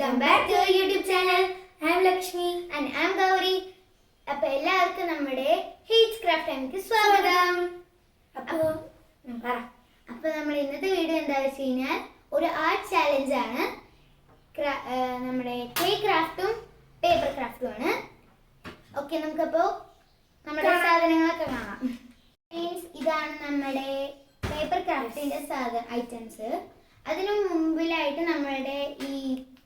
Welcome back to our YouTube channel. I am Lakshmi and I am Gauri. അപ്പോൾ എല്ലാവർക്കും നമ്മുടെ heats craft ടൈമിലേക്ക് സ്വാഗതം. അപ്പോൾ നമ്മൾ ഇന്നത്തെ വീഡിയോ എന്താണെന്ന് വെച്ച് കഴിഞ്ഞാൽ ഒരു ആർട്ട് ചാലഞ്ച് ആണ്. നമ്മുടെ ക്ലേ ക്രാഫ്റ്റും പേപ്പർ ക്രാഫ്റ്റും ആണ്. ഓക്കെ, നമുക്കപ്പോൾ നമ്മുടെ സാധനങ്ങളൊക്കെ കാണാം. ഇതാണ് നമ്മുടെ പേപ്പർ ക്രാഫ്റ്റിന്റെ ഐറ്റംസ്. അതിനു മുമ്പിലായിട്ട് നമ്മളുടെ ഈ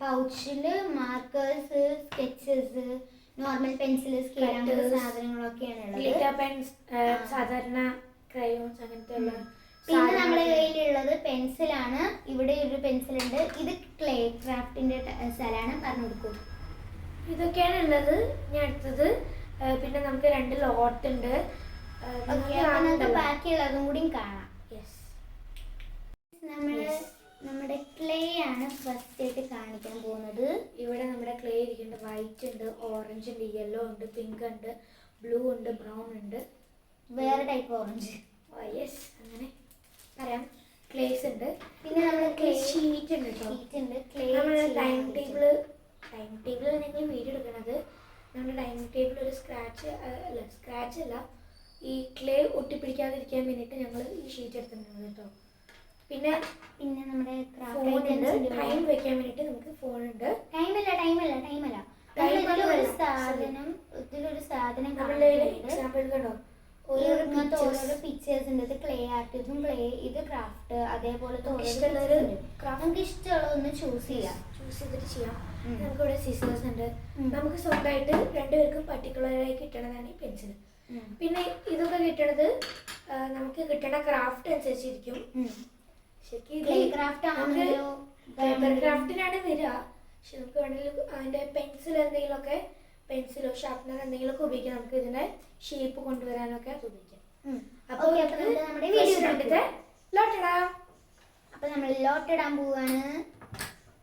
പൗച്ചിൽ markers, sketches, normal pencil, scale സാധനങ്ങളൊക്കെയാണ് ഉള്ളത്. സാധാരണ ക്രയോൺസ് അങ്ങനത്തെ ഉള്ള. പിന്നെ നമ്മുടെ കയ്യിലുള്ളത് പെൻസിലാണ്. ഇവിടെ ഒരു പെൻസിൽ ഉണ്ട്. ഇത് ക്ലേ ക്രാഫ്റ്റിന്റെ സ്ഥലമാണ്. പറഞ്ഞു കൊടുക്കും. ഇതൊക്കെയാണ് ഉള്ളത്. ഞാൻ എടുത്തത്. പിന്നെ നമുക്ക് 2 ലോട്ട് ഉണ്ട്. നമുക്ക് ബാക്കിയുള്ളതും കൂടി കാണാം. നമ്മുടെ ക്ലേ ആണ് ഫസ്റ്റ് ആയിട്ട് കാണിക്കാൻ പോകുന്നത്. ഇവിടെ നമ്മുടെ ക്ലേ ഇരിക്കുന്നുണ്ട്. വൈറ്റ് ഉണ്ട്, ഓറഞ്ച് ഉണ്ട്, യെല്ലോ ഉണ്ട്, പിങ്ക് ഉണ്ട്, ബ്ലൂ ഉണ്ട്, ബ്രൗൺ ഉണ്ട്, വേറെ ടൈപ്പ് ഓറഞ്ച്. യെസ്, അങ്ങനെ പറയാം. ക്ലേസ് ഉണ്ട്. പിന്നെ നമ്മുടെ ക്ലേ ഷീറ്റ് ഉണ്ട്. നമ്മുടെ ടൈം ടേബിൾ നിങ്ങൾ വീഡിയോ എടുക്കുന്നത്. നമ്മുടെ ഡൈനിങ് ടേബിൾ ഒരു സ്ക്രാച്ച് അല്ല, ഈ ക്ലേ ഒട്ടിപ്പിടിക്കാതിരിക്കാൻ വേണ്ടിയിട്ട് ഞങ്ങൾ ഈ ഷീറ്റ് എടുത്തിട്ടുണ്ട് കേട്ടോ. പിന്നെ നമ്മുടെ ടൈം വെക്കാൻ വേണ്ടിയിട്ട് നമുക്ക് ഫോൺ ഉണ്ട്. ടൈമല്ല ഇതിലൊരു സാധനം എക്സാമ്പിൾ കണ്ടോ, ഓരോരോ പിക്ചേഴ്സ് ഉണ്ട്. ഇത് ക്ലേ ആർട്ട്, ഇതും ക്ലേ, ഇത് ക്രാഫ്റ്റ്, അതേപോലത്തെ നമുക്ക് ഇഷ്ടമുള്ള ഒന്ന് ചൂസ് ചെയ്തിട്ട് ചെയ്യാം. നമുക്ക് ഇവിടെ സിസേഴ്സ് ഉണ്ട്. നമുക്ക് സ്വന്തമായിട്ട് 2 പേർക്കും പർട്ടിക്കുലറായി കിട്ടണതാണ് ഈ പെൻസിൽ. പിന്നെ ഇതൊക്കെ കിട്ടണത് നമുക്ക് കിട്ടണ ക്രാഫ്റ്റ് അനുസരിച്ചിരിക്കും. ക്രാഫ്റ്റിനാണ് വരിക. പക്ഷെ നമുക്ക് വേണമെങ്കിൽ അതിന്റെ പെൻസിലോ ഷാർപ്നർ എന്തെങ്കിലുമൊക്കെ ഉപയോഗിക്കാം. നമുക്ക് ഇതിന്റെ ഷേപ്പ് കൊണ്ടുവരാനൊക്കെ അത് ഉപയോഗിക്കാം. അപ്പോൾ നമ്മൾ ലോട്ടിടാൻ പോവാണ്.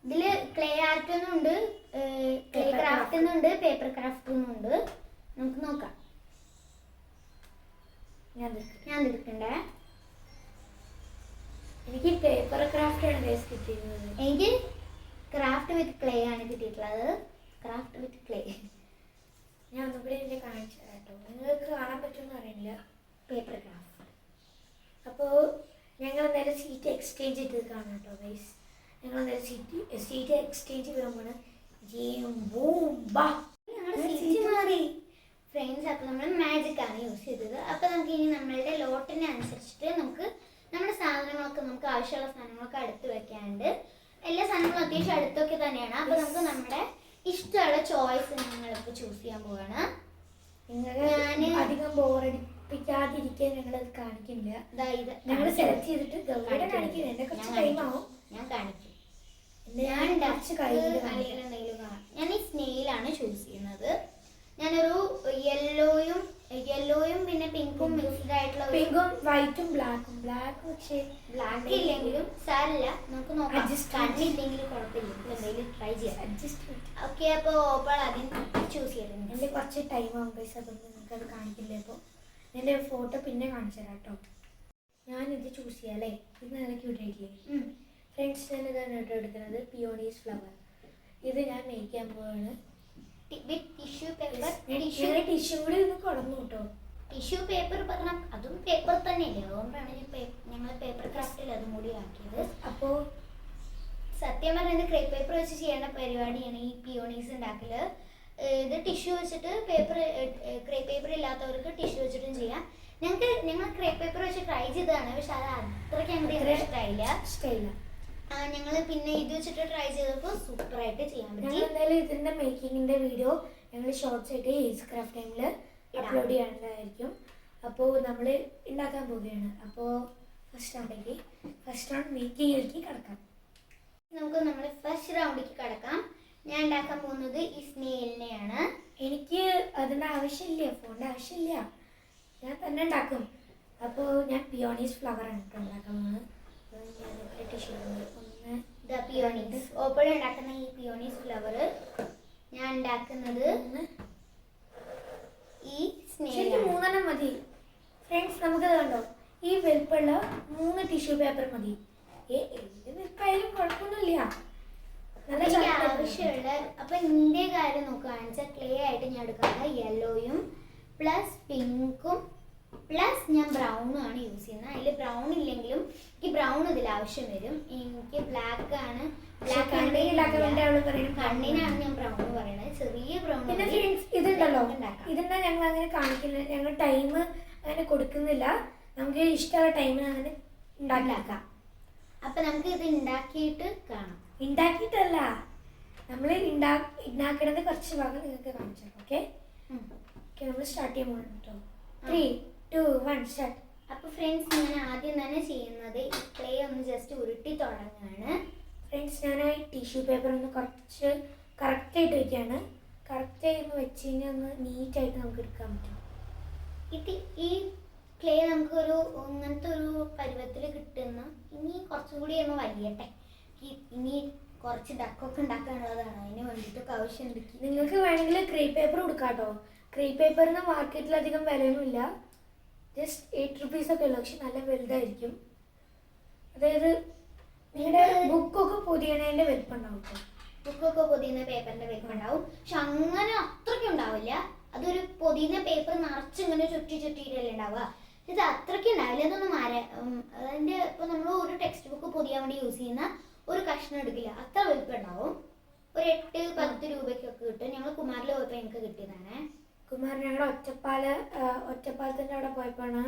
ഇതില് ക്ലേ ആർട്ട് ഉണ്ട്, ക്ലേ ക്രാഫ്റ്റ് ഉണ്ട്, പേപ്പർ ക്രാഫ്റ്റ് ഉണ്ട്. നമുക്ക് നോക്കാം. ഞാൻ എടുക്കണ്ടേ. എനിക്ക് പേപ്പർ ക്രാഫ്റ്റ് ആണ് കിട്ടിയിരുന്നത്. എനിക്ക് ക്രാഫ്റ്റ് വിത്ത് ക്ലേ ആണ് കിട്ടിയിട്ടുള്ളത്. ക്രാഫ്റ്റ് വിത്ത് ക്ലേ ഞാൻ ഒന്നുകൂടി എന്നെ കാണിച്ചു തരാം കേട്ടോ. നിങ്ങൾക്ക് കാണാൻ പറ്റുമെന്ന് അറിയില്ല. Paper craft. അപ്പോൾ ഞങ്ങൾ എന്തായാലും സീറ്റ് എക്സ്ചേഞ്ച് ചെയ്ത് കാണാം കേട്ടോ ഗൈസ്. ഞങ്ങൾ എന്തായാലും സീറ്റ് എക്സ്ചേഞ്ച് ചെയ്യുമ്പോൾ സീറ്റ് മാറി ഫ്രണ്ട്സ്. അപ്പോൾ നമ്മൾ മാജിക് ആണ് യൂസ് ചെയ്തത്. അപ്പോൾ നമുക്ക് ഇനി നമ്മളുടെ ലോട്ടിനെ അനുസരിച്ചിട്ട് നമുക്ക് നമ്മുടെ സാധനങ്ങളൊക്കെ, നമുക്ക് ആവശ്യമുള്ള സാധനങ്ങളൊക്കെ അടുത്ത് വെക്കാനുണ്ട്. എല്ലാ സാധനങ്ങളും അത്യാവശ്യം അടുത്തൊക്കെ തന്നെയാണ്. അപ്പോൾ നമുക്ക് നമ്മുടെ ഇഷ്ടമുള്ള ചോയ്സ് ഞങ്ങളിപ്പോൾ ചൂസ് ചെയ്യാൻ പോവാണ്. ഞാൻ അധികം ബോറടിപ്പിക്കാതിരിക്കാൻ ഞങ്ങളത് കാണിക്കില്ല. ഞങ്ങൾ സെലക്ട് ചെയ്തിട്ട് കാണിക്കുന്നത്. എൻ്റെ കുറച്ച് ടൈമാവും. ഞാൻ കാണിക്കും. ഞാൻ ഈ സ്നെയിലാണ് ചൂസ് ചെയ്യുന്നത്. ഞാനൊരു യെല്ലോയും പിന്നെ പിങ്കും മിക്സ്ഡ് ആയിട്ടുള്ള, പിങ്കും വൈറ്റും ബ്ലാക്കും. പക്ഷേ ബ്ലാക്ക് ഇല്ലെങ്കിലും സാരില്ല, നമുക്ക് നോക്കാം. കണ്ടില്ലെങ്കിലും കുഴപ്പമില്ല, എന്തെങ്കിലും ട്രൈ ചെയ്യാം. ഓക്കെ, അപ്പോൾ ഓപ്പോൾ ആദ്യം ചൂസ് ചെയ്തിട്ടുണ്ട്. എൻ്റെ കുറച്ച് ടൈം ആവും ഗൈസ്, അതൊന്നും നിങ്ങൾക്കത് കാണിക്കില്ല. അപ്പോൾ എൻ്റെ ഫോട്ടോ പിന്നെ കാണിച്ചു തരാം കേട്ടോ. ഞാനിത് ചൂസ് ചെയ്യാം അല്ലേ. ഇത് നല്ല ക്യൂട്ടായിട്ടില്ലേ ഫ്രണ്ട്സ്. ഞാൻ ഇതാണ് കേട്ടോ എടുക്കുന്നത്, പിയോണീസ് ഫ്ലവർ. ഇത് ഞാൻ മേക്ക് ചെയ്യാൻ പോവാണ്. Tissue paper. ടിഷ്യൂ കൂടി ഒന്ന് കൊടുന്നു കേട്ടോ. ടിഷ്യൂ പേപ്പർ പറഞ്ഞാൽ അതും പേപ്പർ തന്നെയല്ലേ, അതുകൊണ്ടാണ് ഞങ്ങൾ പേപ്പർ ക്രാഫ്റ്റിൽ അതും കൂടി ആക്കിയത്. അപ്പോൾ സത്യം പറഞ്ഞാൽ ക്രേ പേപ്പർ വെച്ച് ചെയ്യേണ്ട പരിപാടിയാണ് ഈ പിയോണീസ് ഉണ്ടാക്കല്. ഇത് ടിഷ്യൂ വെച്ചിട്ട് ക്രേ പേപ്പർ ഇല്ലാത്തവർക്ക് ടിഷ്യൂ വെച്ചിട്ടും ചെയ്യാം. ഞങ്ങൾ ക്രേ പേപ്പർ വെച്ച് ട്രൈ ചെയ്തതാണ്, പക്ഷെ അത് അത്രയ്ക്ക് അങ്ങോട്ട് ഇഷ്ടമായില്ല. ഞങ്ങൾ പിന്നെ ഇത് വെച്ചിട്ട് ട്രൈ ചെയ്തപ്പോൾ സൂപ്പറായിട്ട് ചെയ്യാൻ പറ്റി. എന്തായാലും ഇതിൻ്റെ മേക്കിങ്ങിൻ്റെ വീഡിയോ ഞങ്ങൾ ഷോർട്സ് ആയിട്ട് ഈസ് ക്രാഫ്റ്റ് ടൈമിൽ അപ്ലോഡ് ചെയ്യാനുള്ളതായിരിക്കും. അപ്പോൾ നമ്മൾ ഉണ്ടാക്കാൻ പോവുകയാണ്. അപ്പോൾ ഫസ്റ്റ് റൗണ്ട് മേക്കിങ്ങിലേക്ക് കിടക്കാം. നമ്മൾ ഫസ്റ്റ് റൗണ്ടിലേക്ക് കിടക്കാം. ഞാൻ ഉണ്ടാക്കാൻ പോകുന്നത് ഈ സ്നെയിലിനെയാണ്. എനിക്ക് അതിൻ്റെ ആവശ്യമില്ല, ഫോണിൻ്റെ ആവശ്യമില്ല, ഞാൻ തന്നെ ഉണ്ടാക്കും. അപ്പോൾ ഞാൻ പിയോണീസ് ഫ്ലവറാണ് കേട്ടോ ഉണ്ടാക്കാൻ പോകുന്നത്. ഓപ്പൺ ഉണ്ടാക്കുന്ന ഈ പിയോണീസ് ഫ്ലവർ ഞാൻ ഉണ്ടാക്കുന്നത് ഈ സ്നെയിൽ 3 മതി ഫ്രണ്ട്സ്. നമുക്ക് കണ്ടോ, ഈ വലുപ്പമുള്ള 3 ടിഷ്യൂ പേപ്പർ മതി. വലിപ്പായാലും കുഴപ്പമൊന്നുമില്ല. നല്ല ആവശ്യമുള്ള അപ്പൊ ഇതിന്റെ കാര്യം നോക്കുകയാണെന്ന് വെച്ചാൽ ക്ലേ ആയിട്ട് ഞാൻ എടുക്കുന്നത് യെല്ലോയും പ്ലസ് പിങ്കും പ്ലസ് ഞാൻ ബ്രൗണും ആണ് യൂസ് ചെയ്യുന്നത്. അതിൽ ബ്രൗൺ ഇല്ലെങ്കിലും എനിക്ക് ബ്രൗൺ ഇതിൽ ആവശ്യം വരും. എനിക്ക് ബ്ലാക്ക് ആണ്, കണ്ണിനാണ് ഞാൻ ബ്രൗൺ പറയണത്, ചെറിയ ബ്രൗൺ. ഇതുണ്ടല്ലോ, ഇതെന്താ ഞങ്ങൾ അങ്ങനെ കാണിക്കുന്നില്ല, ഞങ്ങൾ ടൈം അങ്ങനെ കൊടുക്കുന്നില്ല. നമുക്ക് ഇഷ്ടമുള്ള ടൈമിന് അങ്ങനെ ഉണ്ടാക്കാം. അപ്പൊ നമുക്ക് ഇത് ഉണ്ടാക്കിയിട്ട് കാണാം. ഉണ്ടാക്കിയിട്ടല്ല, നമ്മൾ ഉണ്ടാക്കണത് കുറച്ച് ഭാഗം നിങ്ങൾക്ക് കാണിച്ചു തരാം. ഓക്കെ ഓക്കെ, നമ്മൾ സ്റ്റാർട്ട് ചെയ്യാൻ പോകണം കേട്ടോ. 3, 2, 1 സ്റ്റാർട്ട്. അപ്പൊ ഫ്രണ്ട്സ്, ഞാൻ ആദ്യം തന്നെ ചെയ്യുന്നത് ഈ ക്ലേ ഒന്ന് ജസ്റ്റ് ഉരുട്ടി തുടങ്ങാണ്. ഫ്രണ്ട്സ്, ഞാൻ ഈ ടിഷ്യൂ പേപ്പർ ഒന്ന് കുറച്ച് കറക്റ്റായിട്ട് വയ്ക്കുകയാണ്. കറക്റ്റായി ഒന്ന് വെച്ച് കഴിഞ്ഞാൽ ഒന്ന് നീറ്റായിട്ട് നമുക്ക് എടുക്കാൻ പറ്റും. ഈ ക്ലേ നമുക്കൊരു ഇങ്ങനത്തെ ഒരു പരുവത്തിൽ കിട്ടുന്ന, ഇനി കുറച്ചും കൂടി ഒന്ന് വലിയട്ടെ. ഇനി കുറച്ച് ഡക്കൊക്കെ ഉണ്ടാക്കാനുള്ളതാണ്, അതിന് വേണ്ടിയിട്ടൊക്കെ ആവശ്യമുണ്ട്. നിങ്ങൾക്ക് വേണമെങ്കിൽ ക്രേപ്പ് പേപ്പർ കൊടുക്കാം കേട്ടോ. ക്രേപ്പ് പേപ്പറിന് മാർക്കറ്റിൽ അധികം വിലയൊന്നുമില്ല, ജസ്റ്റ് 8 റുപ്പീസൊക്കെ ഉള്ളു, പക്ഷെ നല്ല വലുതായിരിക്കും. അതായത് നിങ്ങളുടെ ബുക്കൊക്കെ പൊതിയണേൻ്റെ വലിപ്പമുണ്ടാവും കേട്ടോ. ബുക്കൊക്കെ പൊതിയുന്ന പേപ്പറിന്റെ വലിപ്പമുണ്ടാവും, പക്ഷെ അങ്ങനെ അത്രയ്ക്കും ഉണ്ടാവില്ല. അതൊരു പൊതിയുന്ന പേപ്പർ നിറച്ചിങ്ങനെ ചുറ്റിയിട്ടല്ലേ ഉണ്ടാവുക. ഇത് അത്രയ്ക്കും ഉണ്ടാവില്ല. അതൊന്നും അതിന്റെ ഇപ്പൊ നമ്മൾ ഒരു ടെക്സ്റ്റ് ബുക്ക് പൊതിയാൻ വേണ്ടി യൂസ് ചെയ്യുന്ന ഒരു കഷ്ണം എടുക്കില്ല, അത്ര വലിപ്പം ഉണ്ടാവും. ഒരു 8-10 രൂപയ്ക്കൊക്കെ കിട്ടും. ഞങ്ങൾ കുമാരിൽ പോയപ്പോൾ എനിക്ക് കിട്ടിയതാണ്. കുമാർ ഞങ്ങളുടെ ഒറ്റപ്പാലത്തിൻ്റെ അവിടെ പോയപ്പോഴാണ്,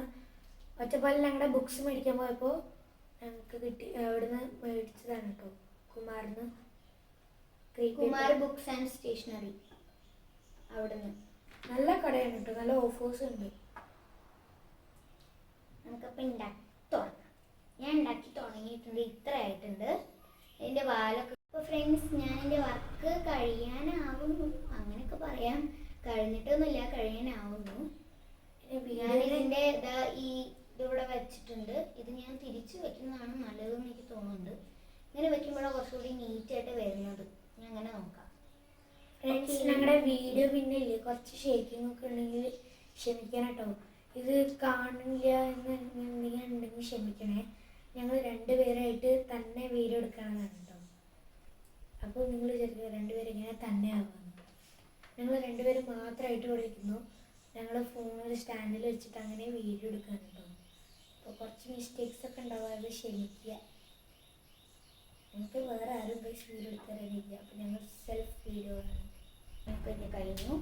ഒറ്റപ്പാലിൽ ഞങ്ങളുടെ ബുക്സ് മേടിക്കാൻ പോയപ്പോൾ ഞങ്ങൾക്ക് കിട്ടി, അവിടുന്ന് മേടിച്ചതാണ് കേട്ടോ കുമാറിന്. കുമാർ ബുക്സ് ആൻഡ് സ്റ്റേഷനറി അവിടുന്ന് നല്ല കടയാണ് കേട്ടോ, നല്ല ഓഫേഴ്സ് ഉണ്ട്. നമുക്കപ്പോൾ ഉണ്ടാക്കി തുടങ്ങാം. ഞാൻ ഉണ്ടാക്കി തുടങ്ങിയിട്ടുണ്ട്, ഇത്ര ആയിട്ടുണ്ട് എൻ്റെ വാലൊക്കെ. ഇപ്പോൾ ഫ്രണ്ട്സ്, ഞാൻ എൻ്റെ വർക്ക് കഴിയാനാവുന്നു, അങ്ങനെയൊക്കെ പറയാം. കഴിഞ്ഞിട്ടൊന്നുമില്ല, കഴിയാനാവുന്നു. ഞാൻ ഇതിൻ്റെ ഇതിവിടെ വെച്ചിട്ടുണ്ട്. ഇത് ഞാൻ തിരിച്ച് വെക്കുന്നതാണ് നല്ലതെന്ന് എനിക്ക് തോന്നുന്നുണ്ട്. ഇങ്ങനെ വെക്കുമ്പോഴാണ് കുറച്ചുകൂടി നീറ്റായിട്ട് വരുന്നത്. ഞാൻ അങ്ങനെ നോക്കാം. ഫ്രണ്ട്സ്, ഞങ്ങളുടെ വീഡിയോ പിന്നെ ഇല്ലേ കുറച്ച് ഷേക്കിംഗ് ഒക്കെ ഉണ്ടെങ്കിൽ ക്ഷമിക്കണം കേട്ടോ. ഇത് കാണില്ല എന്നുണ്ടെങ്കിൽ ക്ഷമിക്കണേ. ഞങ്ങൾ 2 പേരായിട്ട് തന്നെ വീഡിയോ എടുക്കണതാണ് കേട്ടോ. അപ്പോൾ നിങ്ങൾ വിചാരിക്കുക 2 പേര് ഇങ്ങനെ തന്നെ ആവാന്ന്. ഞങ്ങൾ 2 പേര് മാത്രമായിട്ട് ഇവിടെ ഇരിക്കുന്നു. ഞങ്ങൾ ഫോൺ ഒരു സ്റ്റാൻഡിൽ വെച്ചിട്ട് അങ്ങനെ വീഡിയോ എടുക്കാൻ കേട്ടോ. അപ്പോൾ കുറച്ച് മിസ്റ്റേക്സ് ഒക്കെ ഉണ്ടാവും, അത് ക്ഷമിക്കുക. ഞങ്ങൾക്ക് വേറെ ആരും പോയി വീഡിയോ എടുക്കാറില്ല, അപ്പോൾ ഞങ്ങൾ സെൽഫ് വീഡിയോ ആണ്. ഇപ്പോൾ ഇത് കഴിഞ്ഞു.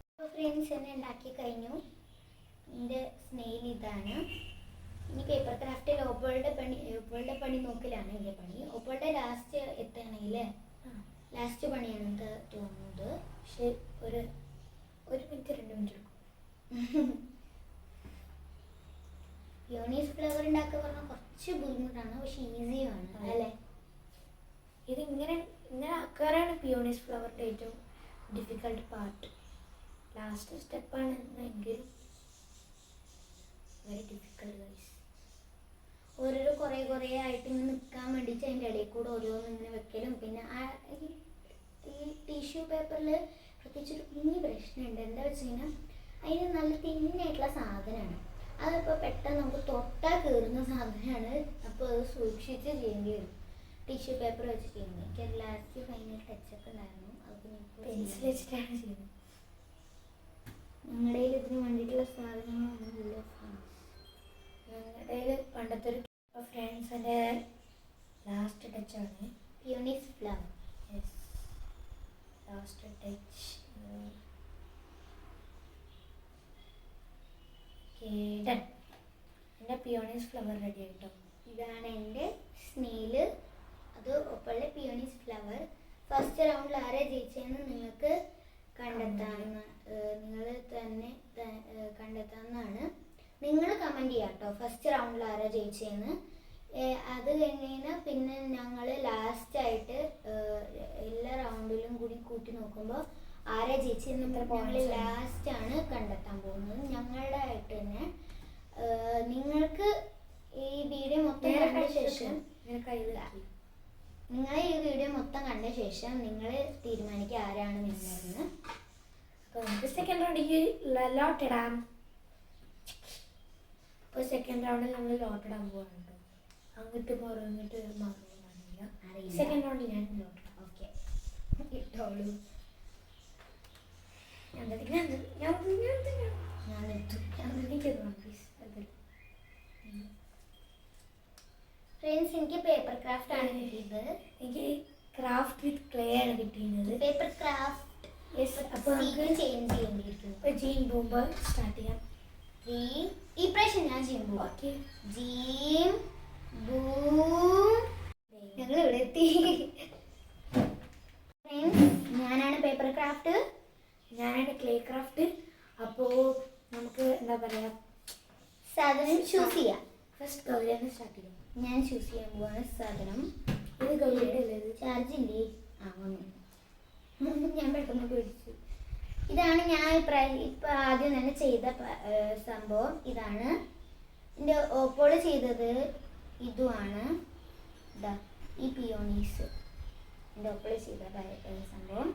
അപ്പോൾ ഫ്രണ്ട്സ്, എന്നെ ഉണ്ടാക്കി കഴിഞ്ഞു. എൻ്റെ സ്നെയിൽ ഇതാണ്. ഇനി പേപ്പർ ക്രാഫ്റ്റിൽ ഓപ്പോളുടെ പണി നോക്കലാണ് എൻ്റെ പണി. ഓപ്പോളുടെ ലാസ്റ്റ് എത്തുകയാണെങ്കിൽ ലാസ്റ്റ് പണിയാണ് എനിക്ക് തോന്നുന്നത്. പക്ഷേ ഒരു മിനിറ്റ് 2 മിനിറ്റ് എടുക്കും. പിയോണീസ് ഫ്ലവർ ഉണ്ടാക്കുക പറഞ്ഞാൽ കുറച്ച് ബുദ്ധിമുട്ടാണ്, പക്ഷെ ഈസിയാണ് അല്ലേ? ഇങ്ങനെ ആക്കാറാണ് പിയോണീസ് ഫ്ലവറിൻ്റെ ഏറ്റവും ഡിഫിക്കൽട്ട് പാർട്ട്. ലാസ്റ്റ് സ്റ്റെപ്പാണ് എങ്കിലും വെരി ഡിഫിക്കൽട്ട് ഗൈസ്. ഓരോരോ കുറേ ആയിട്ട് ഇങ്ങനെ നിൽക്കാൻ വേണ്ടിയിട്ട് അതിൻ്റെ ഇടയിൽ കൂടെ ഓരോന്നും ഇങ്ങനെ വെക്കലും, പിന്നെ ഈ ടിഷ്യൂ പേപ്പറിൽ പ്രത്യേകിച്ചൊരു കുഞ്ഞു പ്രശ്നമുണ്ട്. എന്താ വെച്ച് കഴിഞ്ഞാൽ അതിന് നല്ല തിന്നായിട്ടുള്ള സാധനമാണ്. അതിപ്പോൾ പെട്ടെന്ന് നമുക്ക് തൊട്ടാൽ കയറുന്ന സാധനമാണ്. അപ്പോൾ അത് സൂക്ഷിച്ച് ചെയ്യേണ്ടി വരും. ടിഷ്യൂ പേപ്പർ വെച്ച് ചെയ്യുന്നത് എനിക്ക് ലാസ്റ്റ് ഫൈനൽ ടച്ചൊക്കെ ഉണ്ടായിരുന്നു. അത് പെൻസിൽ വെച്ചിട്ടാണ് ചെയ്യുന്നത്. ഞങ്ങളുടെ ഇതിന് വേണ്ടിയിട്ടുള്ള സാധനങ്ങളൊന്നുമില്ല. ഞങ്ങളുടെ പണ്ടത്തെ ഒരു ഫ്രണ്ട്സിൻ്റെ ലാസ്റ്റ് ടച്ചാണ് peonies flower. Yes, last touch. എൻ്റെ പിയോണീസ് ഫ്ലവർ റെഡി ആയിട്ടോ. ഇതാണ് എൻ്റെ സ്നെയില്. അത് ഒപ്പമുള്ള പിയോണീസ് ഫ്ലവർ. ഫസ്റ്റ് റൗണ്ടിൽ ആരെ ജയിച്ചതെന്ന് നിങ്ങൾക്ക് നിങ്ങൾ തന്നെ കണ്ടെത്താവുന്നതാണ്. നിങ്ങൾ കമൻറ്റ് ചെയ്യാം കേട്ടോ ഫസ്റ്റ് റൗണ്ടിൽ ആരാ ജയിച്ചതെന്ന്. അത് കഴിഞ്ഞാൽ പിന്നെ ഞങ്ങൾ ലാസ്റ്റായിട്ട് എല്ലാ റൗണ്ടിലും കൂടി കൂട്ടി നോക്കുമ്പോൾ ആരാ ജയിച്ചതെന്ന് ഞങ്ങൾ ലാസ്റ്റാണ് കണ്ടെത്താൻ പോകുന്നത്. ഞങ്ങളുടെ ആയിട്ട് തന്നെ നിങ്ങൾക്ക് ഈ വീഡിയോ മൊത്തം കണ്ട ശേഷം നിങ്ങൾ തീരുമാനിക്കുക ആരാണ് നിന്നതെന്ന്. അപ്പോൾ നമുക്ക് സെക്കൻഡ് റൗണ്ടിലേക്ക് ലോട്ടിടാം. ഇപ്പോൾ സെക്കൻഡ് റൗണ്ടിൽ നമ്മൾ ലോട്ടിടാൻ പോകാനുണ്ട്. അങ്ങോട്ട് മാറും ഇങ്ങോട്ട് മാറുമെന്നില്ല. അറിയില്ല. സെക്കൻഡ് റൗണ്ടിൽ ഞാൻ ഇട്ടോളൂ. ഓക്കെ, ഇട്ടോളൂ. ഞാൻ എടുത്തു. ഫ്രണ്ട്സ്, എനിക്ക് പേപ്പർ ക്രാഫ്റ്റ് ആണ് കിട്ടിയത്. എനിക്ക് ക്രാഫ്റ്റ് വിത്ത് ക്ലേ ആണ് കിട്ടിയിരുന്നത്. Paper craft. അപ്പോൾ നമുക്ക് ചേഞ്ച് ചെയ്യേണ്ടിയിരിക്കും. ജീൻ പോകുമ്പോൾ സ്റ്റാർട്ട് ചെയ്യാം. ഈ പ്രാവശ്യം ഞാൻ ചെയ്യുമ്പോൾ ഓക്കെ. ജീം ബൂം. ഞങ്ങൾ ഇവിടെ എത്തി. ഞാനാണ് പേപ്പർ ക്രാഫ്റ്റ്, ഞാനാണ് ക്ലേ ക്രാഫ്റ്റ്. അപ്പോൾ നമുക്ക് എന്താ പറയുക, സാധനം ചൂസ് ചെയ്യാം. ഫസ്റ്റ് ഗൗരിയാണ് സ്റ്റാർട്ട് ചെയ്യാം. ഞാൻ ചൂസ് ചെയ്യാൻ പോവാണ് സാധനം. ഇത് ഗൗരിയുടെ അല്ലേ? ഇത് ചാർജ് ഇല്ലേ? ആ, വന്നു. ഞാൻ പെട്ടെന്ന് പിടിച്ചു. ഇതാണ് ഞാൻ ഇപ്പം ആദ്യം തന്നെ ചെയ്ത സംഭവം. ഇതാണ് എൻ്റെ ഓപ്പോള് ചെയ്തത്. ഇതുമാണ് ഇതാ ഈ പിയോണീസ് എൻ്റെ ഓപ്പോള് ചെയ്ത സംഭവം.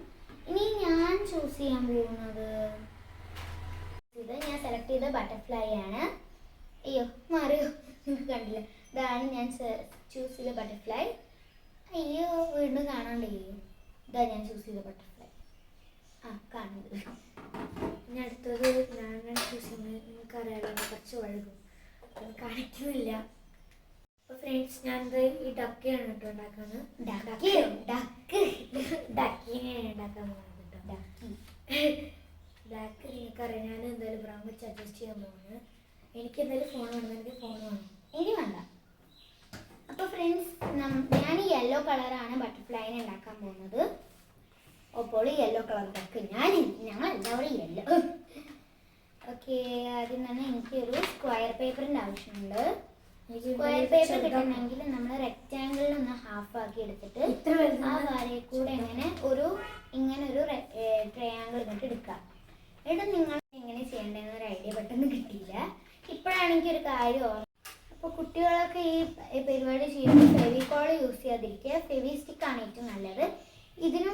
ഇനി ഞാൻ ചൂസ് ചെയ്യാൻ പോകുന്നത് ഇത് ഞാൻ സെലക്ട് ചെയ്ത ബട്ടർഫ്ലൈ ആണ്. അയ്യോ മാറിയോ, നിങ്ങൾക്ക് കണ്ടില്ല. ഇതാണ് ഞാൻ ചൂസ് ചെയ്ത ബട്ടർഫ്ലൈ. അയ്യോ വീണ്ടും കാണാണ്ടയ്യോ. ഇതാ ഞാൻ ചൂസ് ചെയ്ത ബട്ടർഫ്ലൈ. ആ കാണുന്നത്. ഇനി അടുത്തത് ഞാൻ ചൂസ് ചെയ്യുന്നത് നിങ്ങൾക്കറിയാലോ, കുറച്ച് വഴുകും, കാണിക്കുന്നില്ല. അപ്പോൾ ഫ്രണ്ട്സ്, ഞാനിത് ഈ ഡക്കയാണ് കേട്ടോ ഉണ്ടാക്കുന്നത്. ഡക്കിനെയാണ് ഉണ്ടാക്കാൻ പോകുന്നത് കേട്ടോ. ഡക്ക് നിങ്ങൾക്കറിയാം. ഞാൻ എന്തായാലും ബ്രൗൺ വെച്ച് അഡ്ജസ്റ്റ് ചെയ്യാൻ പോകുന്നത്. എനിക്ക് എന്തായാലും ഫോൺ വേണം. എനിക്ക് ഫോൺ വേണം. ഇനി വേണ്ട. അപ്പോൾ ഫ്രണ്ട്സ്, ഞാൻ ഈ യെല്ലോ കളറാണ് ബട്ടർഫ്ലൈനെ ഉണ്ടാക്കാൻ പോകുന്നത്. അപ്പോൾ യെല്ലോ കളർ ഡക്ക് ഞങ്ങളെല്ലാവരും യെല്ലോ. ഓക്കെ, ആദ്യം തന്നെ എനിക്കൊരു സ്ക്വയർ പേപ്പറിൻ്റെ ആവശ്യമുണ്ട്. സ്ക്വയർ പേപ്പർ കിട്ടണമെങ്കിൽ നമ്മൾ റെക്റ്റാങ്കിളിൽ ഒന്ന് ഹാഫ് ആക്കി എടുത്തിട്ട് ആ വരയിൽ കൂടെ ഇങ്ങനെ ഒരു ട്രയാങ്കിൾ ഇങ്ങോട്ട് എടുക്കാം. എന്നിട്ട് നിങ്ങൾ എങ്ങനെ ചെയ്യേണ്ടതെന്നൊരു ഐഡിയ പെട്ടെന്ന് കിട്ടിയില്ല. ഇപ്പോഴാണ് എനിക്കൊരു കാര്യം ഓർമ്മ. അപ്പോൾ കുട്ടികളൊക്കെ ഈ പരിപാടി ചെയ്യുമ്പോൾ ഫെവിക്കോൾ യൂസ് ചെയ്യാതിരിക്കുക. ഫെവി സ്റ്റിക്കാണ് ഏറ്റവും നല്ലത്. ഇതിന്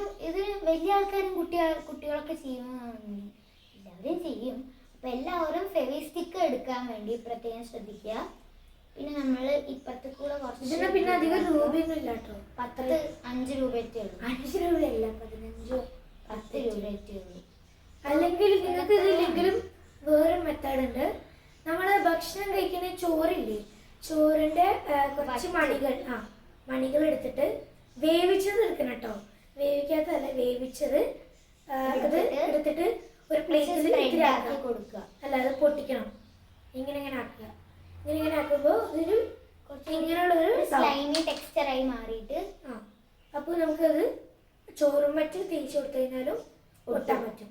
വലിയ ആൾക്കാരും കുട്ടികളൊക്കെ എല്ലാവരും ചെയ്യും. അപ്പോൾ എല്ലാവരും ഫെവി സ്റ്റിക്ക് എടുക്കാൻ വേണ്ടി പ്രത്യേകം ശ്രദ്ധിക്കുക. പിന്നെ നമ്മൾ ഇപ്പത്തെ കൂടെ കുറച്ച് പിന്നെ അധികം രൂപയൊന്നും ഇല്ല കേട്ടോ. 5 രൂപയൊക്കെ ഉള്ളൂ. 5 രൂപയല്ല, 15 10 രൂപയൊക്കെ ഉള്ളൂ. അല്ലെങ്കിൽ നിങ്ങൾക്ക് ഇതില്ലെങ്കിലും വേറെ മെത്തേഡ് ഉണ്ട്. നമ്മൾ ഭക്ഷണം കഴിക്കുന്ന ചോറില്ലേ, ചോറിന്റെ കുറച്ച് മണികൾ എടുത്തിട്ട് വേവിച്ചത് എടുക്കണം കേട്ടോ. വേവിക്കാത്തതല്ല, വേവിച്ചത് അത് എടുത്തിട്ട് ഒരു പ്ലേറ്റിൽ ആക്കി കൊടുക്കുക. അല്ലാതെ പൊട്ടിക്കണം. ഇങ്ങനെ ആക്കുക. ഇങ്ങനെ ആക്കുമ്പോൾ ഇതൊരു ഇങ്ങനെയുള്ളൊരു സ്ലൈമി ടെക്സ്ചറായി മാറിയിട്ട് അപ്പോൾ നമുക്കത് ചോറും മറ്റും തേച്ച് കൊടുത്തു കഴിഞ്ഞാലും ഒട്ടാൻ പറ്റും.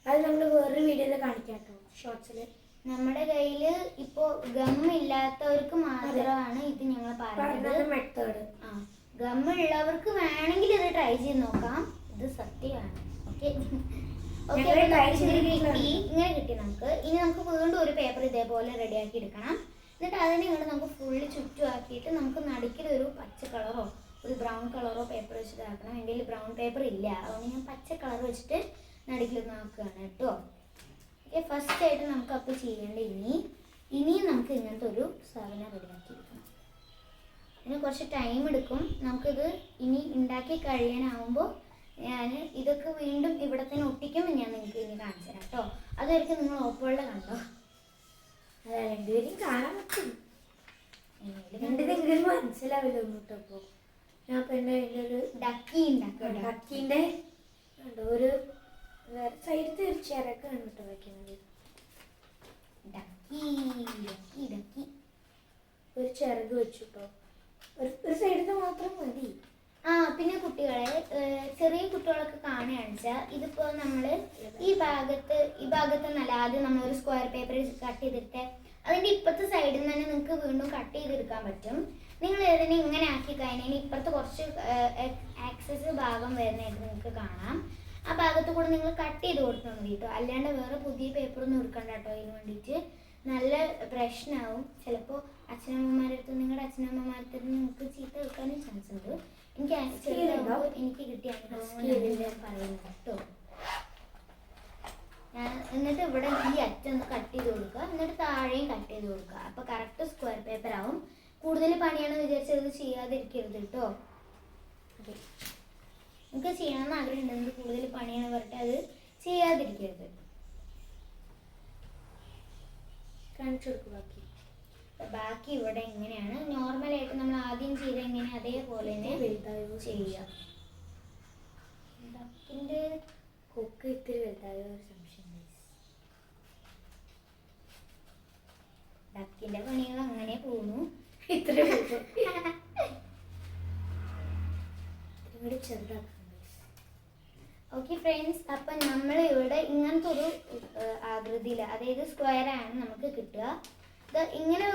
അത് നമ്മൾ വേറൊരു വീഡിയോയിൽ കാണിക്കാം കേട്ടോ, ഷോർട്സിൽ. നമ്മുടെ കയ്യിൽ ഇപ്പോൾ ഗമ്മില്ലാത്തവർക്ക് മാത്രമാണ് ഇത് ഞങ്ങൾ പറയുന്നത് മെത്തേഡ്. ഗമ്മുള്ളവർക്ക് വേണമെങ്കിൽ ഇത് ട്രൈ ചെയ്ത് നോക്കാം. ഇത് സത്യമാണ്. ഓക്കെ, ഇങ്ങനെ കിട്ടി നമുക്ക്. ഇനി നമുക്ക് വീണ്ടും ഒരു പേപ്പർ ഇതേപോലെ റെഡിയാക്കി എടുക്കണം. എന്നിട്ട് അതിനെ ഇങ്ങോട്ട് നമുക്ക് ഫുള്ള് ചുറ്റുമാക്കിയിട്ട് നമുക്ക് നടുക്കിലൊരു പച്ച കളറോ ഒരു ബ്രൗൺ കളറോ പേപ്പർ വെച്ചിട്ട് ആക്കണം. എൻ്റെ കയ്യിൽ ബ്രൗൺ പേപ്പർ ഇല്ല, അതുകൊണ്ട് ഞാൻ പച്ച കളർ വെച്ചിട്ട് നടുക്കിലൊന്ന് ആക്കുകയാണ് കേട്ടോ. ഓക്കെ, ഫസ്റ്റ് ആയിട്ട് നമുക്ക് അപ്പോൾ ചെയ്യേണ്ട ഇനിയും നമുക്ക് ഇങ്ങനത്തെ ഒരു സാധനം റെഡിയാക്കി എടുക്കണം. ഇതിന് കുറച്ച് ടൈം എടുക്കും. നമുക്കിത് ഇനി ഉണ്ടാക്കി കഴിയാനാവുമ്പോൾ ഞാൻ ഇതൊക്കെ വീണ്ടും ഇവിടെ തന്നെ ഒട്ടിക്കുമ്പോൾ ഞാൻ നിങ്ങൾക്ക് ഇനി കാണിച്ചു തരാം കേട്ടോ. അതായിരിക്കും നിങ്ങൾ ഓപ്പോളുടെ കണ്ടോ. രണ്ടുപേരും കാണാൻ പറ്റും. രണ്ടുപേരും മനസ്സിലാവില്ല കേട്ടോ. അപ്പോൾ ഞാൻ പിന്നെ ഒരു ഡക്കീൻ്റെ ഒരു സൈഡിൽ ഒരു ചിറക്കാണ് കേട്ടോ വയ്ക്കുന്നത്. ഒരു ചിറക് വെച്ചു കേട്ടോ. ഒരു സൈഡിൽ മാത്രം മതി. പിന്നെ കുട്ടികളെ, ചെറിയ കുട്ടികളൊക്കെ കാണുകയാണെന്ന് വെച്ചാൽ ഇതിപ്പോൾ നമ്മൾ ഈ ഭാഗത്ത് നല്ല ആദ്യം നമ്മളൊരു സ്ക്വയർ പേപ്പർ കട്ട് ചെയ്തിട്ട് അതിൻ്റെ ഇപ്പുറത്തെ സൈഡിൽ നിന്ന് തന്നെ നിങ്ങൾക്ക് വീണ്ടും കട്ട് ചെയ്തെടുക്കാൻ പറ്റും. നിങ്ങൾ ഇതിനെ ഇങ്ങനെ ആക്കി കഴിഞ്ഞാൽ ഇപ്പുറത്ത് കുറച്ച് ആക്സസ് ഭാഗം വരുന്നതായിട്ട് നിങ്ങൾക്ക് കാണാം. ആ ഭാഗത്ത് കൂടെ നിങ്ങൾ കട്ട് ചെയ്ത് കൊടുത്താൽ മതി കേട്ടോ. അല്ലാണ്ട് വേറെ പുതിയ പേപ്പറൊന്നും എടുക്കണ്ട കേട്ടോ. അതിന് വേണ്ടിയിട്ട് നല്ല പ്രശ്നമാവും. ചിലപ്പോൾ നിങ്ങളുടെ അച്ഛനമ്മമാരുടെ നിങ്ങൾക്ക് ചീത്ത വെക്കാനും ചാൻസ് ഉണ്ട്. എനിക്ക് കിട്ടിയ അനുഭവങ്ങൾ ഞാൻ പറയുന്നത് കേട്ടോ. എന്നിട്ട് ഇവിടെ ഈ അറ്റം ഒന്ന് കട്ട് ചെയ്ത് കൊടുക്കുക. എന്നിട്ട് താഴെയും കട്ട് ചെയ്ത് കൊടുക്കുക. അപ്പോൾ കറക്റ്റ് സ്ക്വയർ പേപ്പർ ആവും. കൂടുതൽ പണിയാണെന്ന് വിചാരിച്ചത് ചെയ്യാതിരിക്കരുത് കേട്ടോ. നിങ്ങൾക്ക് ചെയ്യണമെന്ന് ആഗ്രഹമുണ്ട്, നിങ്ങൾക്ക് കൂടുതൽ പണിയാണ് പറഞ്ഞിട്ട് അത് ചെയ്യാതിരിക്കരുത്. കാണിച്ചു കൊടുക്കും ബാക്കി. ബാക്കി ഇവിടെ എങ്ങനെയാണ് നോർമലായിട്ട് നമ്മൾ ആദ്യം ചെയ്ത എങ്ങനെ അതേപോലെ തന്നെ വലുതായോ ചെയ്യുക. ഡക്കിൻ്റെ കൊക്ക് ഇത്തിരി വലുതായോ ഒരു സംശയം. ഡക്കിൻ്റെ പണികൾ അങ്ങനെ പോകുന്നു. ഇത്ര ചെറുതാക്കാം. ഓക്കെ ഫ്രണ്ട്സ്, അപ്പം നമ്മൾ ഇവിടെ ഇങ്ങനത്തെ ഒരു ആകൃതിയിൽ, അതായത് സ്ക്വയർ ആണ് നമുക്ക് കിട്ടുക. ഇത് ഇങ്ങനെ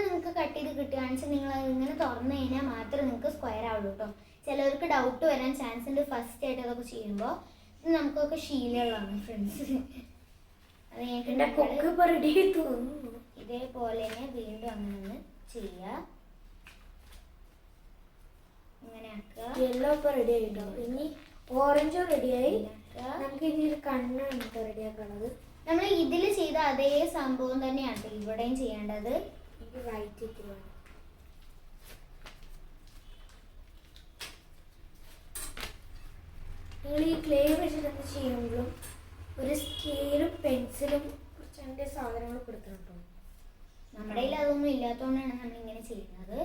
നിങ്ങൾക്ക് കട്ട് ചെയ്ത് കിട്ടുകയാണെന്ന് വെച്ചാൽ നിങ്ങൾ ഇങ്ങനെ തുറന്നു കഴിഞ്ഞാൽ മാത്രമേ നിങ്ങൾക്ക് സ്ക്വയർ ആവുള്ളൂ കേട്ടോ. ചിലവർക്ക് ഡൗട്ട് വരാൻ ചാൻസ് ഉണ്ട് ഫസ്റ്റ് ആയിട്ട് അതൊക്കെ ചെയ്യുമ്പോൾ. ഇത് നമുക്കൊക്കെ ശീലമുള്ളതാണ് ഫ്രണ്ട്സ്. അത് എൻ്റെ കൊക്ക് ഇപ്പോൾ റെഡി ആയി തോന്നുന്നു. ഇതേപോലെ തന്നെ വീണ്ടും അങ്ങനെ ചെയ്യുക. ഇങ്ങനെ ആക്കുക. യെല്ലോ ഇപ്പോൾ റെഡി ആയിട്ടോ. ഇനി ഓറഞ്ചും റെഡിയായി. നമുക്ക് ഇനി ഒരു കണ്ണാണ് റെഡിയാക്കുന്നത്. നമ്മൾ ഇതിൽ ചെയ്ത അതേ സംഭവം തന്നെയാണ് ഇവിടെയും ചെയ്യേണ്ടത്. എനിക്ക് വൈറ്റ് ഇത്തിരി വേണം. നിങ്ങൾ ഈ ക്ലേ വെച്ചിട്ട് ചെയ്യുമ്പോഴും ഒരു സ്കെയിലും പെൻസിലും കുറച്ച് എൻ്റെ സാധനങ്ങൾ കൊടുക്കുന്നുണ്ടോ? നമ്മുടെ കയ്യിൽ അതൊന്നും ഇല്ലാത്തതുകൊണ്ടാണ് നമ്മൾ ഇങ്ങനെ ചെയ്യുന്നത്.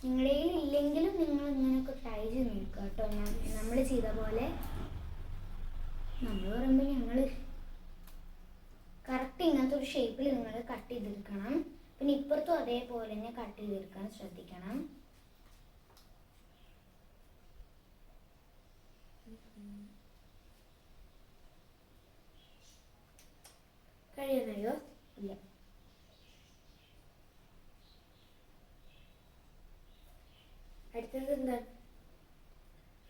നിങ്ങളുടെ കയ്യിൽ ഇല്ലെങ്കിലും നിങ്ങൾ ഇങ്ങനെയൊക്കെ ട്രൈ ചെയ്ത് നോക്കുക കേട്ടോ. നമ്മൾ ചെയ്ത പോലെ. നമ്മൾ പറയുമ്പോൾ ഞങ്ങൾ കറക്റ്റ് ഇങ്ങനത്തെ ഒരു ഷേപ്പിൽ നിങ്ങൾ കട്ട് ചെയ്തെടുക്കണം. പിന്നെ ഇപ്പുറത്തും അതേപോലെ തന്നെ കട്ട് ചെയ്തെടുക്കാൻ ശ്രദ്ധിക്കണം. കഴിയാനായോ? ഇല്ല. അടുത്തത് എന്താണ്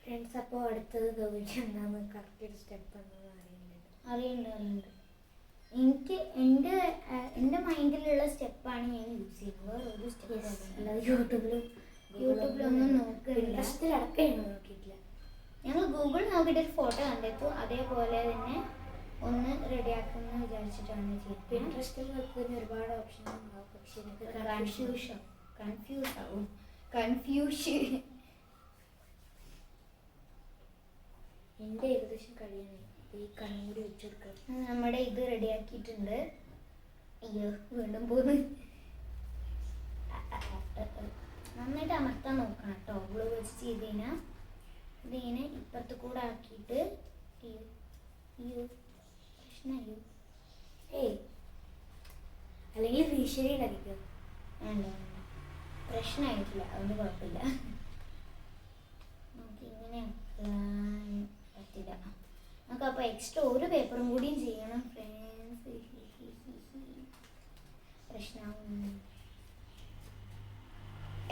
ഫ്രണ്ട്സ്? അപ്പോൾ അടുത്തത് ഗൗരിക്ക് എന്താന്ന് കറക്റ്റ് ഒരു സ്റ്റെപ്പ് അറിയുന്നുണ്ട്. എനിക്ക് എൻ്റെ മൈൻഡിലുള്ള സ്റ്റെപ്പാണ് ഞാൻ യൂസ് ചെയ്യുന്നത്. ഒരു സ്റ്റെപ്പ് അല്ലാതെ യൂട്യൂബിലൊന്നും നോക്കുന്നില്ല. നോക്കിയിട്ടില്ല. ഞങ്ങൾ ഗൂഗിൾ നോക്കിയിട്ട് ഒരു ഫോട്ടോ കണ്ടെത്തു, അതേപോലെ തന്നെ ഒന്ന് റെഡിയാക്കുമെന്ന് വിചാരിച്ചിട്ടാണ് ചെയ്യുന്നത്. പിൻട്രസ്റ്റിൽ നോക്കുന്ന ഒരുപാട് ഓപ്ഷൻ ഉണ്ടാവും, പക്ഷെ എനിക്ക് കൺഫ്യൂസ് ആവും. എൻ്റെ ഏകദേശം കഴിയാനായി. ഈ കണ്ണൂടി വെച്ചെടുക്കണം. നമ്മുടെ ഇത് റെഡിയാക്കിയിട്ടുണ്ട്. അയ്യോ വീണ്ടും പോന്ന്. നന്നായിട്ട് അമർത്താൻ നോക്കണം കേട്ടോ. ഗ്ലൂ വെച്ച് ചെയ്ത് കഴിഞ്ഞാൽ ഇതിങ്ങനെ ഇപ്പുറത്ത് കൂടെ ആക്കിയിട്ട് പ്രശ്നമായോ? ഏയ് അല്ലെങ്കിൽ ഭീഷണി ഉണ്ടായിരിക്കും. വേണ്ട, പ്രശ്നമായിട്ടില്ല, അതുകൊണ്ട് കുഴപ്പമില്ല. നമുക്ക് ഇങ്ങനെ പറ്റില്ല. നമുക്ക് അപ്പോൾ എക്സ്ട്രാ ഒരു പേപ്പറും കൂടിയും ചെയ്യണം ഫ്രണ്ട്സ്. പ്രശ്നമാവും.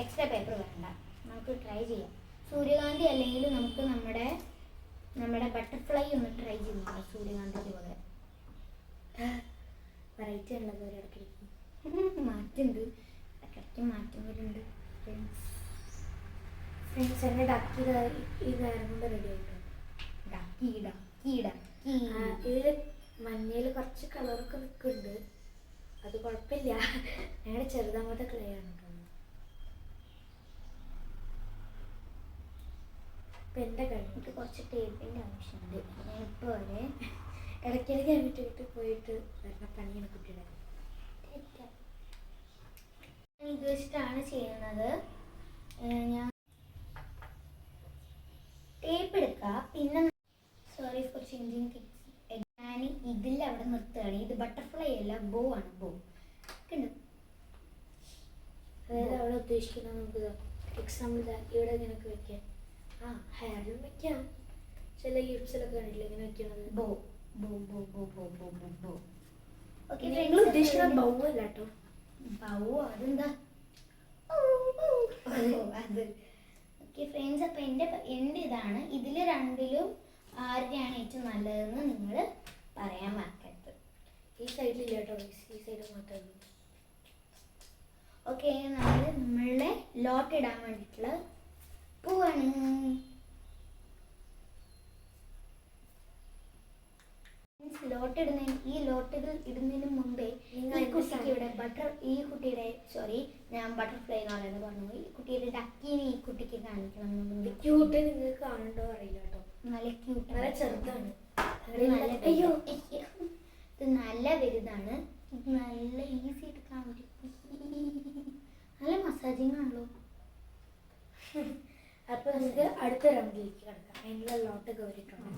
എക്സ്ട്രാ പേപ്പർ വേണ്ട, നമുക്ക് ട്രൈ ചെയ്യാം. സൂര്യകാന്തി അല്ലെങ്കിൽ നമുക്ക് നമ്മുടെ ബട്ടർഫ്ലൈ ഒന്ന് ട്രൈ ചെയ്യുന്നുണ്ടോ? സൂര്യകാന്തിക്ക് പോലെ വെറൈറ്റി ഉള്ളത് ഒരിടക്കിടയ്ക്ക് മാറ്റുണ്ട്, ഇടയ്ക്ക് മാറ്റം വരുന്നുണ്ട് ഫ്രണ്ട്സ്. എൻ്റെ ഡക്കി ഈ നേരം കൊണ്ട് റെഡി ആയിട്ടോ. ഇതിൽ മഞ്ഞയിൽ കുറച്ച് കളറൊക്കെ നിൽക്കുന്നുണ്ട്, അത് കുഴപ്പമില്ല. ഞങ്ങളുടെ ചെറുതാമത്തെ ക്ലേ ആണ് കേട്ടോ. ഇപ്പം എൻ്റെ കഴിഞ്ഞിട്ട് കുറച്ച് ടേപ്പിൻ്റെ ആവശ്യമുണ്ട്. ഞാൻ ഇപ്പോൾ വരെ ഇടയ്ക്കിടയ്ക്ക് വീട്ടിൽ പോയിട്ട് വരുന്ന പണിയാണ് കുട്ടിയുടെ. ഇത് വെച്ചിട്ടാണ് ചെയ്യുന്നത്. ഞാൻ ടേപ്പ് എടുക്കുക. പിന്നെ സോറി ഫോർ ചേഞ്ചിങ് തിങ്സ്. ഞാൻ ഇതിൽ അവിടെ നിർത്തുകയാണ്. ഇത് ബട്ടർഫ്ലൈ അല്ല, ബോ ആണ്. ബോ കണ്ടു? അതായത് അവിടെ ഉദ്ദേശിക്കുന്നത് നമുക്ക് എക്സാമ്പിൾ ഇവിടെ ഇങ്ങനെയൊക്കെ വെക്കാം. ഹെയറിലും വെക്കാം. ചില യൂട്യൂബ്സിലൊക്കെ കണ്ടില്ല ഇങ്ങനെ വെക്കണത്. ബോ ബോ ബോ ബോ ബോ ബോ ബോ ബോ. ഓക്കെ, നിങ്ങൾ ഉദ്ദേശിക്കുന്നത് ബൗ അല്ല കേട്ടോ. ബൗ അതെന്താ? അത് ഓക്കെ ഫ്രണ്ട്സ്. അപ്പം എൻ്റെ ഇതാണ്. ഇതിൽ രണ്ടിലും ആരുടെയാണ് ഏറ്റവും നല്ലതെന്ന് നിങ്ങൾ പറയാൻ മറക്കരുത്. ഈ സൈഡിലില്ല കേട്ടോ, ഈ സൈഡ് മാത്രമേ ഉള്ളൂ. ഓക്കെ, നമ്മളുടെ ലോട്ട് ഇടാൻ വേണ്ടിയിട്ടുള്ള പൂവാണ്. ഈ ലോട്ടുകൾ ഇടുന്നതിന് മുമ്പേ ഈ കുട്ടിയുടെ സോറി ഞാൻ ബട്ടർഫ്ലൈ എന്ന് പറയുന്നത് പറഞ്ഞു. ഈ കുട്ടിയുടെ ഡക്കീനെ ഈ കുട്ടിക്ക് കാണിക്കണം. ക്യൂട്ട് നിങ്ങൾക്ക് കാണണ്ടോ അറിയില്ല കേട്ടോ. നല്ല ക്യൂട്ട്, നല്ല ചെറുതാണ്. അയ്യോ ഇത് നല്ല വലുതാണ്. ഇത് നല്ല ഈസി എടുക്കാൻ പറ്റും. നല്ല മസാജിങ് ആണല്ലോ. അപ്പൊ നമുക്ക് അടുത്ത റൗണ്ടിലേക്ക് കിടക്കാം. അതിനുള്ള ലോട്ട് കയറിയിട്ടുണ്ട്.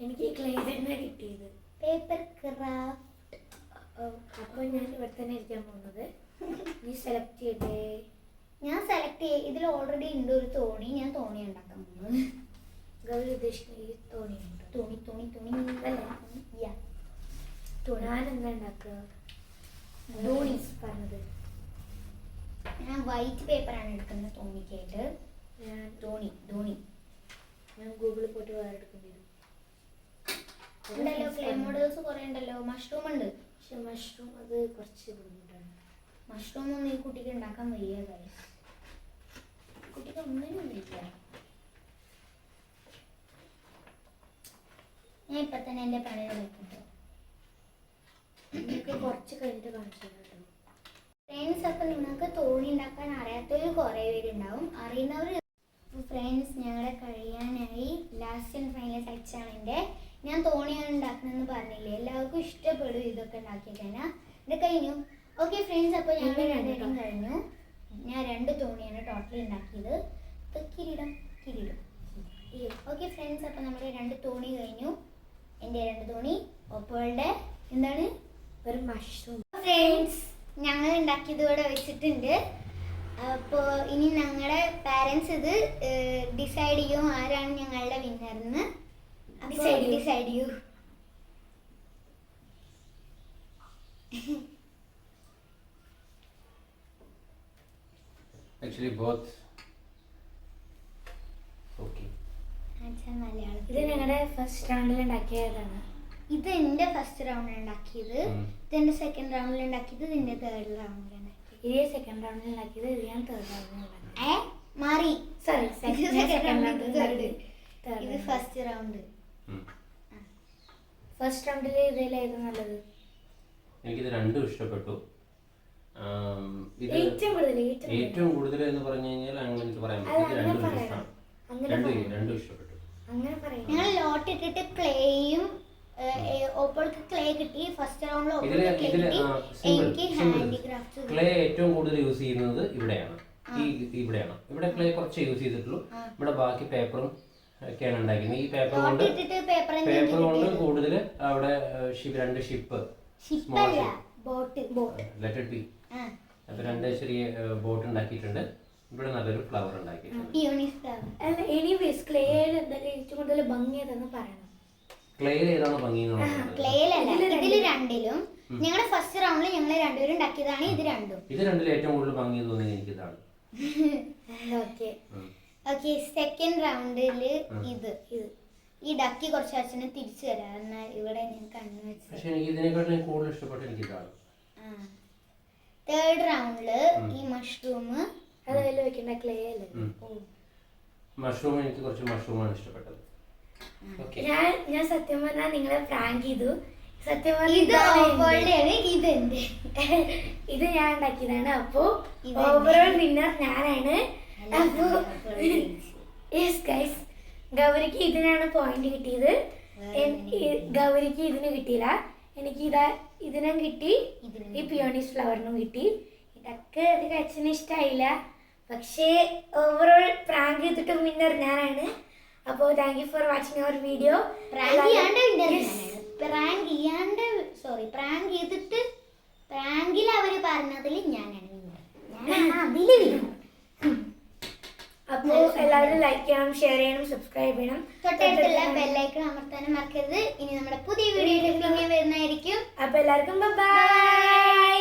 എനിക്ക് ക്ലേ തന്നെ കിട്ടിയത്, പേപ്പർ ക്രാഫ്റ്റ്. അപ്പൊ ഞാൻ ഇവിടെ തന്നെ ഇരിക്കാൻ പോകുന്നത്. നീ സെലക്ട് ചെയ്തേ. ഞാൻ സെലക്ട് ചെയ്യ, ഇതിൽ ഓൾറെഡി ഉണ്ട് ഒരു തോണി. ഞാൻ തോണി ഉണ്ടാക്കാൻ പോകുന്നത്. ഗൗരി ഉദ്ദേശിക്കുന്ന ഈ തോണിയുണ്ട്. തോണി തോണി തോണി അല്ലേ? ഞാൻ എന്താ ഉണ്ടാക്കുക? തോണി പറഞ്ഞത് ഞാൻ വൈറ്റ് പേപ്പറാണ് എടുക്കുന്നത് തോണിക്കായിട്ട്. ഞാൻ തോണി തോണി ഞാൻ ഗൂഗിളിൽ പോയിട്ട് വേറെ എടുക്കേണ്ടി വരും. ഉണ്ടല്ലോ, ക്ലേ മോഡൽസ് കുറെ ഉണ്ടല്ലോ. മഷ്റൂം ഉണ്ട്, പക്ഷെ മഷ്റൂം അത് കുറച്ച് ബുദ്ധിമുട്ടാണ്. മഷ്റൂം ഒന്നും ഈ കുട്ടിക്ക് ഉണ്ടാക്കാൻ വയ്യതായി. കുട്ടിക്ക് ഒന്നിനും വയ്യ. ഞാൻ ഇപ്പൊ തന്നെ എന്റെ പണി നോക്കിട്ടോ. നിങ്ങൾക്ക് കുറച്ച് കഴിഞ്ഞിട്ട് കാണിച്ചു തരാം കേട്ടോ. ഫ്രണ്ട്സ്, അപ്പം നിങ്ങൾക്ക് തോണി ഉണ്ടാക്കാൻ അറിയാത്തവർ കുറേ പേരുണ്ടാവും. അറിയുന്നവർ. ഫ്രണ്ട്സ്, ഞങ്ങളുടെ കഴിയാനായി ലാസ്റ്റ് ആൻഡ് ഫൈനൽ ടച്ചാണ് എൻ്റെ. ഞാൻ തോണിയാണ് ഉണ്ടാക്കണമെന്ന് പറഞ്ഞില്ലേ, എല്ലാവർക്കും ഇഷ്ടപ്പെടും ഇതൊക്കെ ഉണ്ടാക്കി കഴിഞ്ഞാൽ. ഇത് കഴിഞ്ഞു. ഓക്കെ ഫ്രണ്ട്സ്, അപ്പോൾ ഞങ്ങൾ രണ്ടെണ്ണം കഴിഞ്ഞു. ഞാൻ 2 തോണിയാണ് ടോട്ടൽ ഉണ്ടാക്കിയത്. കിരീടം കിരീടം. ഓക്കെ ഫ്രണ്ട്സ്, അപ്പോൾ നമ്മുടെ 2 തോണി കഴിഞ്ഞു. എൻ്റെ 2 തോണി. ഒപ്പോളുടെ എന്താണ് ഒരു മഷ്റൂം. ഫ്രണ്ട്സ്, ഞങ്ങൾ ഉണ്ടാക്കിയത് ഇവിടെ വെച്ചിട്ടുണ്ട്. അപ്പോൾ ഇനി ഞങ്ങളുടെ പാരൻസ് ഇത് ഡിസൈഡ് ചെയ്യും ആരാണ് ഞങ്ങളുടെ വിന്നർന്ന്. ഡിസൈഡ് ചെയ്യൂ. Actually both. Okay. ഇത് ഞങ്ങളുടെ ഫസ്റ്റ് റൗണ്ടിൽ ഉണ്ടാക്കിയതാണ്. ഇത് എൻ്റെ ഫസ്റ്റ് റൗണ്ടിൽ ഉണ്ടാക്കിയത്. ഇത് എൻ്റെ സെക്കൻഡ് റൗണ്ടിൽ ഉണ്ടാക്കിയത്. ഇത് എൻ്റെ തേർഡ് റൗണ്ടിൽ ഉണ്ടാക്കിയത്. ഇത് സെക്കൻഡ് റൗണ്ടിൽ ഉണ്ടാക്കിയത്. ഇത് ഞാൻ തേർഡ് റൗണ്ടിൽ ഉണ്ടാക്കിയത്. മാറി. Sorry, second round, third. ഇത് ഫസ്റ്റ് റൗണ്ട്. ഫസ്റ്റ് റൗണ്ടിൽ ഇതിലായിരുന്നു നല്ലത്. എനിക്കിത് രണ്ടും ഇഷ്ടപ്പെട്ടു. ഏറ്റവും കൂടുതൽ എന്ന് പറഞ്ഞു കഴിഞ്ഞാൽ അങ്ങനെ എനിക്ക് പറയാൻ പറ്റും. ഇത് രണ്ടും ഇഷ്ടമാണ്. രണ്ടും ഇഷ്ടപ്പെട്ടു. അങ്ങനെ പറയാം. ഞങ്ങൾ ലോട്ട് ഇട്ടിട്ട് ക്ലേയും ഓപ്പോൾക്ക് ക്ലേ കിട്ടി. ഫസ്റ്റ് റൗണ്ടിൽ എനിക്ക് ഹാൻഡിക്രാഫ്റ്റ്. ക്ലേ ഏറ്റവും കൂടുതൽ യൂസ് ചെയ്യുന്നത് ഇവിടെയാണ്. ഇവിടെ ക്ലേ കുറച്ച് യൂസ് ചെയ്തിട്ടുള്ളൂ. ഇവിടെ ബാക്കി പേപ്പറും ഒക്കെയാണ് ഉണ്ടാക്കുന്നത്. ഈ പേപ്പർ കൊണ്ട് കൂടുതൽ അവിടെ 2 ഷിപ്പ്, ലെറ്റ് ഇറ്റ് ബി. അപ്പൊ 2 ചെറിയ ബോട്ട് ഉണ്ടാക്കിയിട്ടുണ്ട്. ഇവിടെ നല്ലൊരു ഫ്ലവർ ഉണ്ടാക്കിയിട്ടുണ്ട്. എനിവേസ് ക്ലേയിൽ എന്തായാലും ഏറ്റവും കൂടുതൽ ഭംഗി ഏതെന്ന് പറയണം. ക്ലേയിൽ ഏതാണ് ഭംഗി? ഇതില് രണ്ടിലും ഞങ്ങളുടെ ഫസ്റ്റ് റൗണ്ടിൽ ഞങ്ങൾ രണ്ടുപേരും ഉണ്ടാക്കിയതാണ്. ഇത് രണ്ടിലും ഏറ്റവും കൂടുതൽ ഭംഗി തോന്നിയത് എനിക്ക് ഇതാണ്. ഓക്കെ, സെക്കൻഡ് റൗണ്ടില് ഇത് ഈ ഡക്കി കുറച്ച് അച്ഛനെ തിരിച്ചു തരാം. എന്നാൽ ഇവിടെ ഞാൻ കണ്ണു വെച്ചു. പക്ഷെ എനിക്ക് ഇതിനെക്കാട്ടും കൂടുതൽ ഇഷ്ടപ്പെട്ട എനിക്ക് ഇതാണ്. തേർഡ് റൗണ്ടില് ഈ മഷ്റൂം അതിൽ വെക്കുന്ന ക്ലേ അല്ലേ. മഷ്റൂം എനിക്ക് കുറച്ച് മഷ്റൂമാണ് ഇഷ്ടപ്പെട്ടത്. ഞാൻ സത്യം പറഞ്ഞാൽ നിങ്ങളെ പ്രാങ്ക് ചെയ്തു. സത്യം ഇത് ഞാൻ ഉണ്ടാക്കിയതാണ്. അപ്പോ ഓവറോൾ വിന്നർ ഞാനാണ്. അപ്പോ യെസ് ഗൈസ്, ഗൗരിക്ക് ഇതിനാണ് പോയിന്റ് കിട്ടിയത്. ഗൗരിക്ക് ഇതിന് കിട്ടിയില്ല. എനിക്ക് ഇതിനും കിട്ടി, ഈ പിയോണീസ് ഫ്ലവറിനും കിട്ടി. ഇതൊക്കെ അധികം അച്ഛന് ഇഷ്ടമായില്ല. പക്ഷേ ഓവറോൾ പ്രാങ്ക് ചെയ്തിട്ട് വിന്നർ ഞാനാണ്. അപ്പോൾ thank you for watching our video. പ്രാങ്കിൽ അവര് പറഞ്ഞതിൽ ഞാനാണ് വിന്നർ. അപ്പോൾ എല്ലാവരും ലൈക്ക് ചെയ്യണം, ഷെയർ ചെയ്യണം, സബ്സ്ക്രൈബ് ചെയ്യണം. തൊട്ടടുത്തുള്ള ബെല്ലൈക്കൺ അമർത്താനും മറക്കരുത്. ഇനി നമ്മുടെ പുതിയ വീഡിയോയിൽ പിന്നെ വരുന്നതായിരിക്കും. അപ്പോൾ എല്ലാവർക്കും ബൈ.